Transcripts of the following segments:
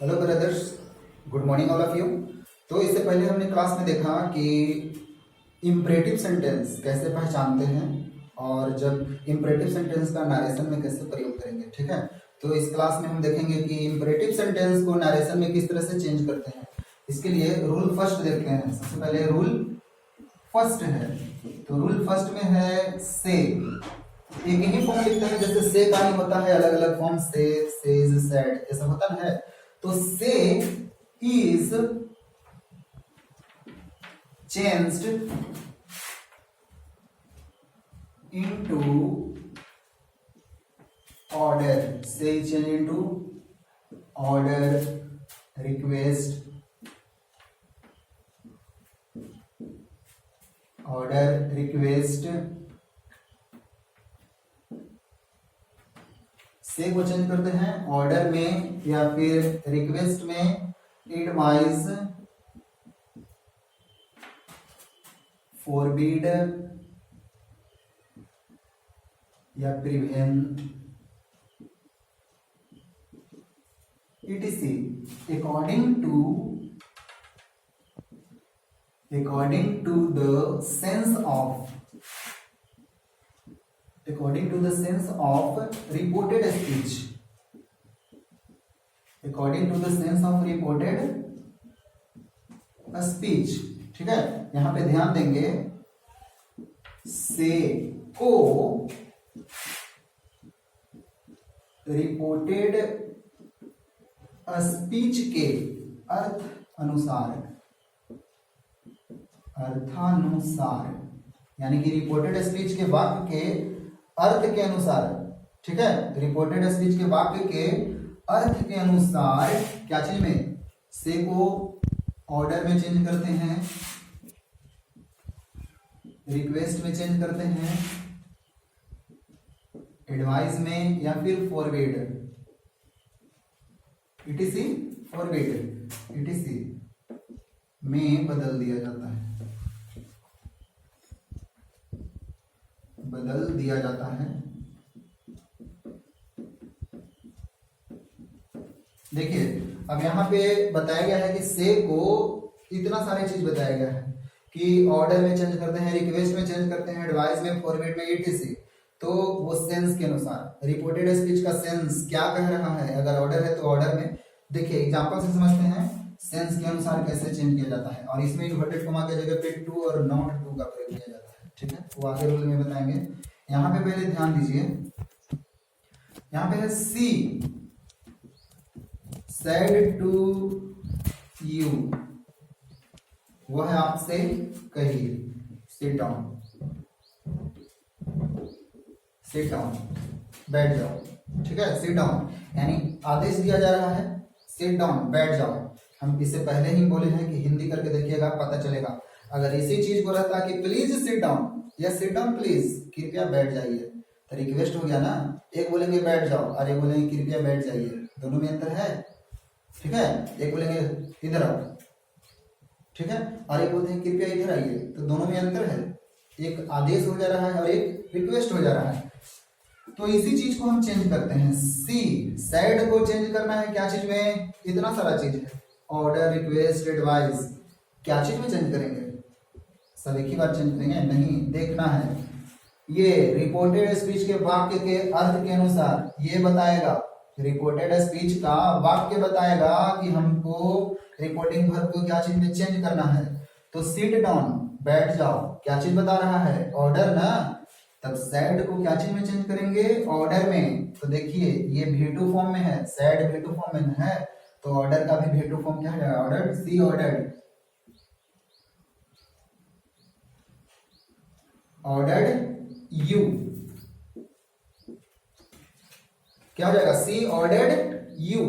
Hello brothers, good morning all of you. तो इससे पहले हमने क्लास में देखा कि इम्परेटिव सेंटेंस कैसे पहचानते हैं और जब इम्परेटिव सेंटेंस का नरेशन में कैसे प्रयोग करेंगे। ठीक है, तो इस क्लास में हम देखेंगे कि इम्परेटिव सेंटेंस को नरेशन में किस तरह से चेंज करते हैं। इसके लिए रूल फर्स्ट देखते हैं। सबसे पहले रूल फर्स्ट है, तो रूल फर्स्ट में है से। एक ही फॉर्म लिखते हैं, जैसे से का ही होता है अलग अलग फॉर्म, से, सेज, सेड, ये सब होता है। तो से is changed into order, say change into order, request, order, request। से को चेंज करते हैं ऑर्डर में या फिर रिक्वेस्ट में, एडवाइस, फोरबिड या प्रिवेन, etc according to the sense of reported speech, according to the sense of reported speech। ठीक है, यहां पे ध्यान देंगे, से को रिपोर्टेड स्पीच के अर्थानुसार, यानी कि रिपोर्टेड स्पीच के वाक्य के अर्थ के अनुसार। ठीक है, रिपोर्टेड स्पीच के वाक्य के अर्थ के अनुसार क्या चीज में, से को ऑर्डर में चेंज करते हैं, रिक्वेस्ट में चेंज करते हैं, एडवाइस में या फिर फॉरवर्ड, etc फॉरवर्ड, etc में बदल दिया जाता है, देखिए अब यहाँ पे बताया गया है कि से को इतना सारे चीज बताया गया है कि ऑर्डर में चेंज करते हैं, रिक्वेस्ट में चेंज करते हैं, एडवाइस में, फॉरवर्ड में, etc। तो वो सेंस के अनुसार, रिपोर्टेड स्पीच का सेंस क्या कह रहा है, अगर ऑर्डर है तो ऑर्डर में। देखिए एग्जांपल से समझते हैं सेंस के अनुसार कैसे चेंज किया जाता है। और इसमें इन्वर्टेड कॉमा की जगह पे टू और नॉट टू का प्रयोग किया जाता है। ठीक है, वो आगे रूल में बताएंगे। यहाँ पे पहले ध्यान दीजिए, यहाँ पे है सी सेड टू यू, वह आपसे कही, सिट डाउन, बैठ जाओ। ठीक है, सिट डाउन यानी आदेश दिया जा रहा है, सिट डाउन, बैठ जाओ। हम इससे पहले ही बोले हैं कि हिंदी करके देखिएगा, पता चलेगा। अगर इसी चीज को रहता कि प्लीज सिट डाउन या सिट डाउन प्लीज, कृपया बैठ जाइए, तो रिक्वेस्ट हो गया ना। एक बोलेंगे बैठ जाओ और एक बोलेंगे कृपया बैठ जाइए, दोनों में अंतर है। ठीक है, एक बोलेंगे इधर आओ, ठीक है, और एक बोलते हैं कृपया इधर आइए, तो दोनों में अंतर है। एक आदेश हो जा रहा है और एक रिक्वेस्ट हो जा रहा है। तो इसी चीज को हम चेंज करते हैं। सी सैड को चेंज करना है क्या चीज में, इतना सारा चीज है, ऑर्डर, रिक्वेस्ट, एडवाइस, क्या चीज में चेंज करेंगे, सब एक ही बार चेंज करेंगे नहीं, देखना है। ये रिपोर्टेड स्पीच के वाक्य के अर्थ के अनुसार ये बताएगा, रिपोर्टेड स्पीच का वाक्य बताएगा कि हमको रिपोर्टिंग वर्ब को क्या चीज में चेंज करना है। तो सिट डाउन, बैठ जाओ, क्या चीज बता रहा है, ऑर्डर ना। तब सैड को क्या चीज में चेंज करेंगे, ऑर्डर में। तो देखिए ये V2 फॉर्म में है, सैड V2 फॉर्म में है, तो ऑर्डर का भी V2 फॉर्म क्या है, ऑर्डर, सी ऑर्डर्ड, यू, क्या हो जाएगा, सी ऑर्डर्ड यू।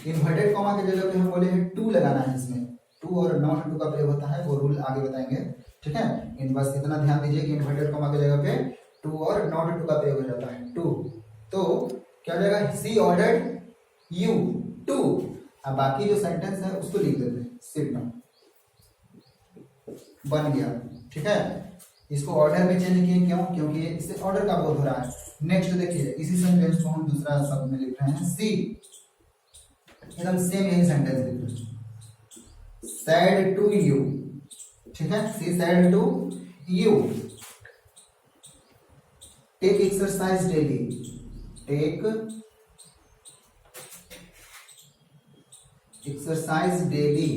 इन्वर्टेड कॉमा की जगह पे हम बोले हैं टू लगाना है, इसमें टू और नॉट टू का प्रयोग होता है, वो रूल आगे बताएंगे। ठीक है, इन बस इतना ध्यान दीजिए कि इन्वर्टेड कॉमा की जगह पे टू और नॉट टू का प्रयोग हो जाता है, टू। तो क्या हो जाएगा, सी ऑर्डर्ड यू टू। अब बाकी जो सेंटेंस है उसको लिख देते हैं, सिट डाउन, बन गया। ठीक है, इसको ऑर्डर में चेंज किए, क्यों, क्योंकि इससे ऑर्डर का बोध हो रहा है। नेक्स्ट देखिए, इसी सेंटेंस को हम दूसरा शब्द में लिख रहे हैं, सी एकदम सेम यही सेंटेंस लिख लो, सैड टू यू, ठीक है, she said to you, take exercise daily, take exercise daily.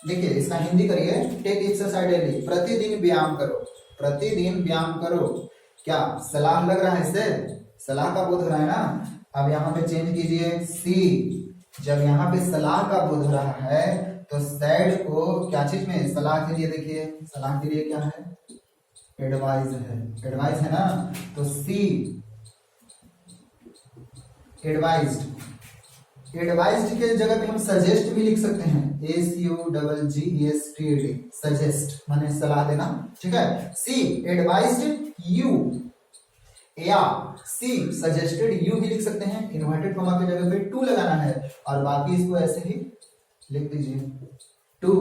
देखिए इसका हिंदी करिए, टेक एक्सरसाइज डेली, प्रतिदिन व्यायाम करो, प्रतिदिन व्यायाम करो। क्या सलाह लग रहा है, इससे सलाह का बोध हो रहा है ना। अब यहाँ पे चेंज कीजिए सी, जब यहाँ पे सलाह का बोध हो रहा है तो सैड को क्या चीज में, सलाह के लिए, देखिए सलाह के लिए क्या है, एडवाइज है, एडवाइज है ना, तो सी एडवाइज्ड, एडवाइज्ड के जगह पे हम सजेस्ट भी लिख सकते हैं, SUGGEST, सजेस्ट माने सलाह देना, ठीक है। सी एडवाइज्ड यू, या सी सजेस्टेड यू भी लिख सकते हैं, इन्वर्टेड कॉमा की जगह पे टू लगाना है और बाकी इसको ऐसे ही लिख दीजिए, टू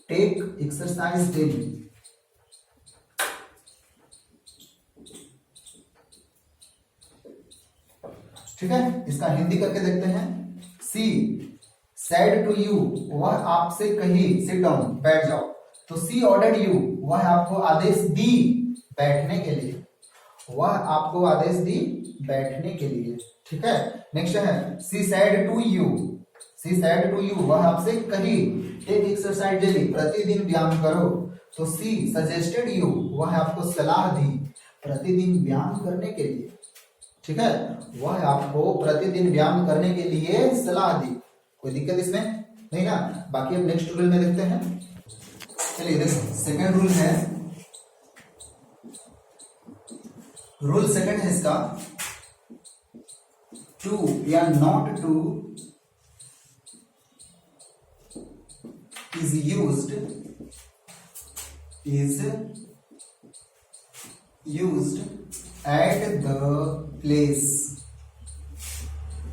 टेक एक्सरसाइज डेली। ठीक है, इसका हिंदी करके देखते हैं। सी सैड टू यू, वह आपसे कही सिट डाउन, बैठ जाओ, तो सी ऑर्डर्ड यू, वह आपको आदेश दी बैठने के लिए, वह आपको आदेश दी बैठने के लिए, ठीक है। नेक्स्ट है she said to you, she said to you, वह आपसे कही टेक एक्सरसाइज डेली, प्रतिदिन व्यायाम करो, तो सी सजेस्टेड यू, वह आपको सलाह दी प्रतिदिन व्यायाम करने के लिए, ठीक है, वह आपको प्रतिदिन व्यायाम करने के लिए सलाह दी। कोई दिक्कत इसमें नहीं ना। बाकी अब नेक्स्ट रूल में देखते हैं। चलिए देखो सेकंड रूल है, रूल सेकंड है इसका, टू या not to is used at the place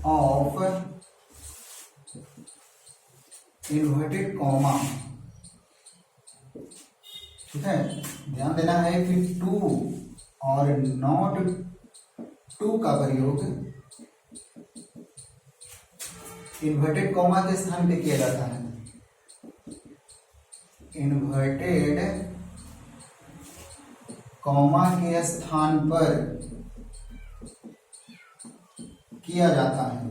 of inverted comma, ठीक है। ध्यान देना है कि टू और नॉट टू का प्रयोग इन्वर्टेड कॉमा के स्थान पे किया जाता है, इन्वर्टेड कॉमा के स्थान पर किया जाता है।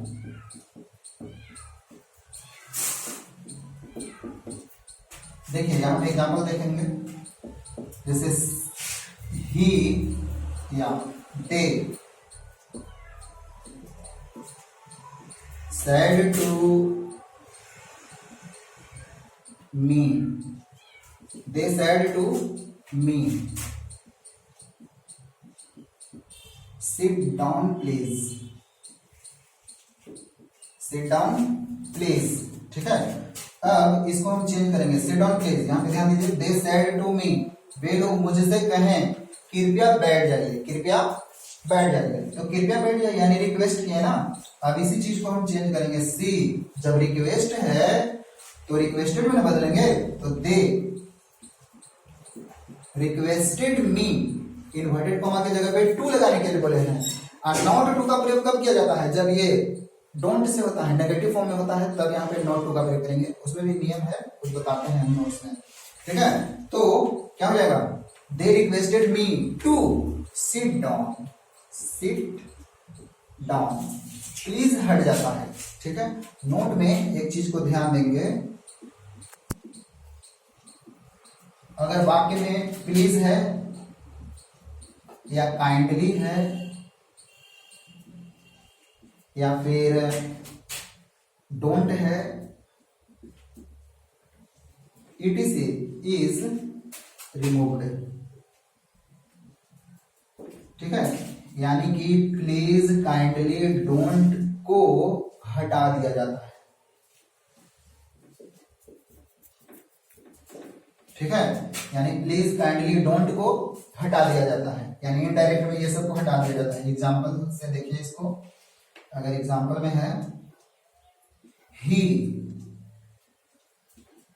देखिए यहां पे एग्जाम्पल देखेंगे, जैसे ही या दे said to me, they said to me, sit down please, sit down please, ठीक है। अब इसको हम चेंज करेंगे, sit down please, यहाँ पे ध्यान दीजिए, they said to me, वे लोग मुझसे कहें कृपया बैठ जाइए, कृपया बैठ जाइए, तो कृपया बैठ जाइए यानी रिक्वेस्ट किया ना। अब इसी चीज को हम चेंज करेंगे, सी जब रिक्वेस्ट है तो रिक्वेस्टेड में बदलेंगे, तो दे रिक्वेस्टेड मी, इन्वर्टेड कॉमा की जगह पे टू लगाने के लिए बोले हैं। और नॉट टू का प्रयोग कब किया जाता है, जब ये डोंट से होता है, नेगेटिव फॉर्म में होता है, तब यहाँ पे नॉट टू का प्रयोग करेंगे। उसमें भी नियम है, कुछ बताते हैं हम नोट्स में, ठीक है। तो क्या हो जाएगा, they requested me to sit down, sit down, please हट जाता है, ठीक है। नोट में एक चीज को ध्यान देंगे, अगर वाक्य में प्लीज है या काइंडली है या फिर डोंट है, ETC इज रिमूव्ड, ठीक है, यानी कि प्लीज काइंडली डोंट को हटा दिया जाता है, ठीक है, यानी प्लीज काइंडली डोंट को हटा दिया जाता है, यानी इनडायरेक्ट में ये सब को हटा दिया जाता है। एग्जांपल से देखिए इसको, अगर एग्जांपल में है he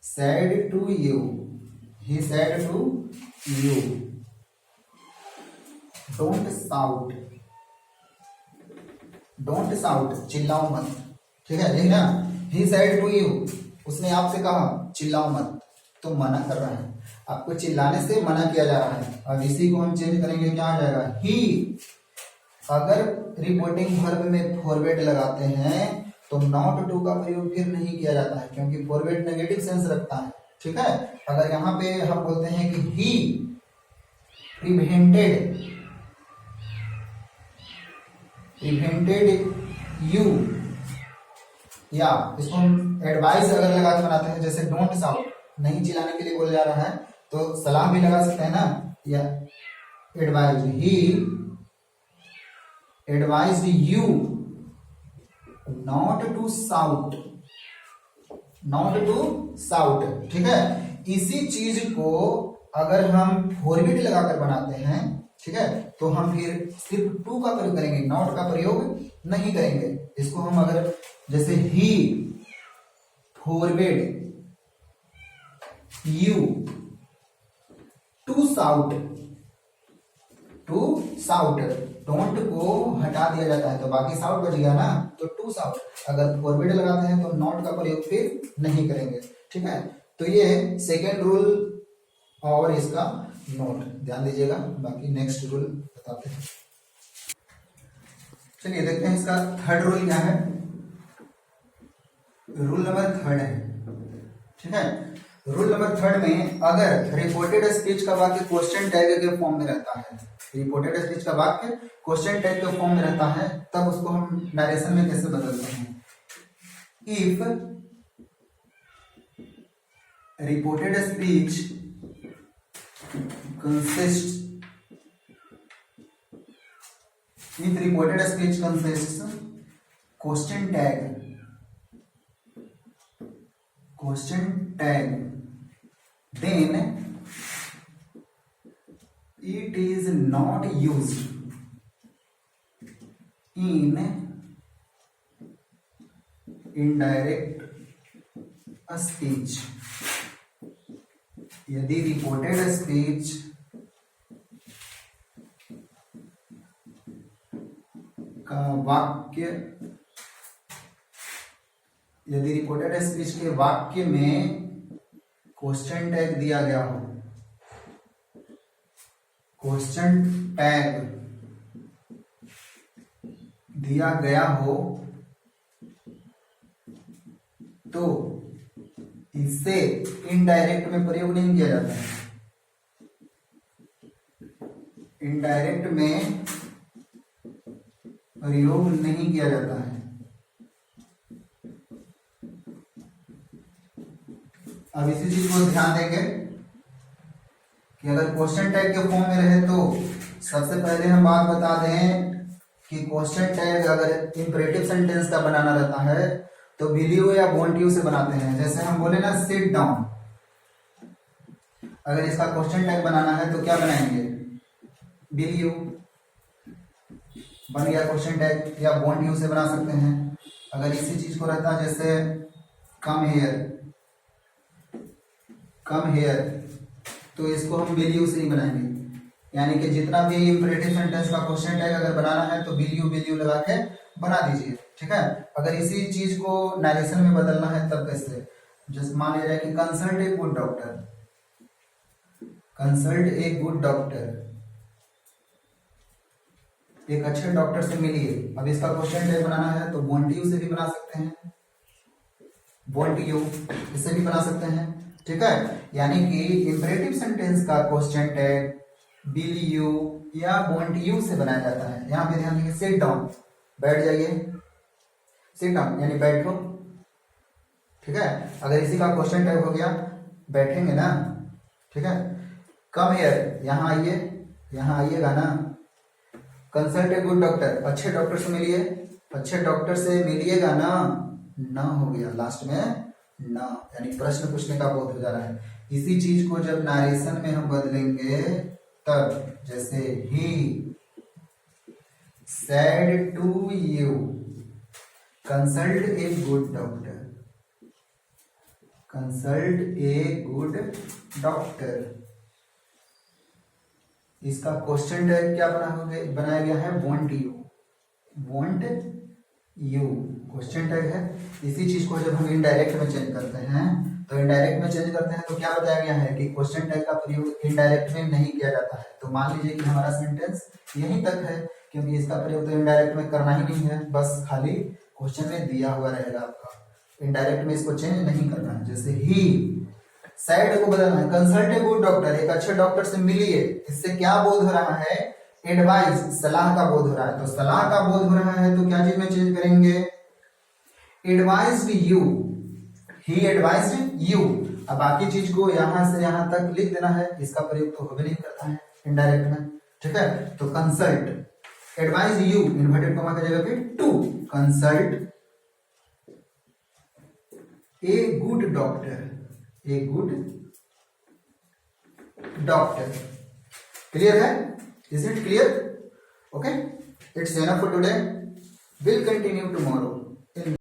said to you, he said to you, don't shout, don't shout, चिल्लाओ मत, ठीक है, यही ना, ही सेड टू यू, उसने आपसे कहा चिल्लाओ मत, तो मना कर रहा है, आपको चिल्लाने से मना किया जा रहा है। अब इसी को हम चेंज करेंगे, क्या आ जाएगा, ही। अगर रिपोर्टिंग वर्ब में फॉरवर्ड लगाते हैं तो नॉट टू का प्रयोग फिर नहीं किया जाता है, क्योंकि फॉरवर्ड नेगेटिव सेंस रखता है। ठीक है, अगर यहाँ पे हम बोलते हैं कि ही प्रिवेंटेड यू, या इसको हम एडवाइस अगर लगा के बनाते हैं, जैसे डोंट शाउट, नहीं चिल्लाने के लिए बोला जा रहा है, तो सलाह भी लगा सकते हैं ना, या advise, he advised you not to shout, not to shout. ठीक है, इसी चीज को अगर हम फॉरवर्ड लगाकर बनाते हैं, ठीक है, तो हम फिर सिर्फ टू का प्रयोग करेंगे, नॉट का प्रयोग नहीं करेंगे। इसको हम अगर जैसे ही forward you to shout, don't को हटा दिया जाता है तो बाकी साउट बच गया ना, तो टू साउट। अगर फॉरवर्ड लगाते हैं तो नॉट का प्रयोग फिर नहीं करेंगे। ठीक है, तो ये सेकेंड रूल और इसका नोट ध्यान दीजिएगा, बाकी नेक्स्ट रूल बताते हैं। चलिए देखते हैं इसका थर्ड रूल क्या है। रूल नंबर थर्ड है, ठीक है, रूल नंबर थर्ड में अगर रिपोर्टेड स्पीच का वाक्य क्वेश्चन टैग के फॉर्म में रहता है, रिपोर्टेड स्पीच का वाक्य क्वेश्चन टैग के फॉर्म में रहता है, तब उसको हम नरेशन में कैसे बदलते हैं। If reported speech consists, if reported speech consists question tag, then it is not used in indirect speech। यदि रिपोर्टेड स्पीच का वाक्य, यदि रिपोर्टेड स्पीच के वाक्य में क्वेश्चन टैग दिया गया हो, क्वेश्चन टैग दिया गया हो, तो इससे इनडायरेक्ट में प्रयोग नहीं किया जाता है। इनडायरेक्ट में प्रयोग नहीं किया जाता है। अब इसी चीज को ध्यान देंगे कि अगर क्वेश्चन टैग के फॉर्म में रहे तो सबसे पहले हम बात बता दें कि क्वेश्चन टैग अगर इंपरेटिव सेंटेंस का बनाना रहता है तो विल यू या वॉन्ट यू से बनाते हैं। जैसे हम बोले ना सिट डाउन, अगर इसका क्वेश्चन टैग बनाना है तो क्या बनाएंगे, विल यू बन गया क्वेश्चन टैग, या वॉन्ट यू से बना सकते हैं। अगर इसी चीज को रहता है जैसे कम हेयर, तो इसको हम विल यू से ही बनाएंगे। यानी कि जितना भी इंपरेटिव सेंटेंस का क्वेश्चन टैग अगर बनाना है तो विल यू लगा के बना दीजिए। ठीक है, अगर इसी चीज को नरेशन में बदलना है तब कैसे, जैसे मान लिया जाए कि consult a good doctor, consult a good doctor, एक अच्छे डॉक्टर से मिलिए। अब इसका क्वेश्चन टैग बनाना है तो वॉन्ट यू से भी बना सकते हैं, वॉन्ट यू इससे भी बना सकते हैं। ठीक है, यानी कि इंपरेटिव सेंटेंस का क्वेश्चन टैग विल यू या वॉन्ट यू से बनाया जाता है। यहाँ पे ध्यान दीजिए, सिट डाउन बैठ जाइए, सिट डाउन यानी बैठो। ठीक है, अगर इसी का क्वेश्चन टैग हो गया बैठेंगे ना। ठीक है, कम हियर यहाँ आइए, यहाँ आइएगा ना। कंसल्ट ए गुड डॉक्टर, अच्छे डॉक्टर से मिलिए, अच्छे डॉक्टर से मिलिएगा ना, ना हो गया लास्ट में ना, यानी प्रश्न पूछने का बोध हो जा रहा है। इसी चीज को जब नरेशन में हम बदलेंगे तब, जैसे he said to you consult a good doctor, consult a good doctor, इसका क्वेश्चन टैग क्या बनाया गया है, won't you, won't you. Question tag है। इसी चीज को जब हम इनडायरेक्ट में चेंज करते हैं तो इनडायरेक्ट में चेंज करते हैं तो क्या बताया गया है कि क्वेश्चन टैग का प्रयोग इनडायरेक्ट में नहीं किया जाता है। तो मान लीजिए कि हमारा सेंटेंस यहीं तक है, क्योंकि इसका प्रयोग तो इनडायरेक्ट में करना ही नहीं है, बस खाली क्वेश्चन में दिया हुआ रहेगा आपका, इनडायरेक्ट में इसको चेंज नहीं करना है। जैसे ही सैड को बदलना है, कंसल्ट ए गुड डॉक्टर, एक अच्छे डॉक्टर से मिलिए। इससे क्या बोध हो रहा है? एडवाइस, सलाह का बोध हो रहा है। तो सलाह का बोध हो रहा है तो क्या चीज में चेंज करेंगे? Advised you, he advised you. अब बाकी चीज को यहां से यहां तक लिख देना है, इसका प्रयोग तो हो भी नहीं करता है इनडायरेक्ट में, ठीक है। तो consult, advise you inverted comma की जगह पे to, consult a good doctor, a good doctor. Clear है? Is it clear? Okay, it's enough for today. We'll continue tomorrow.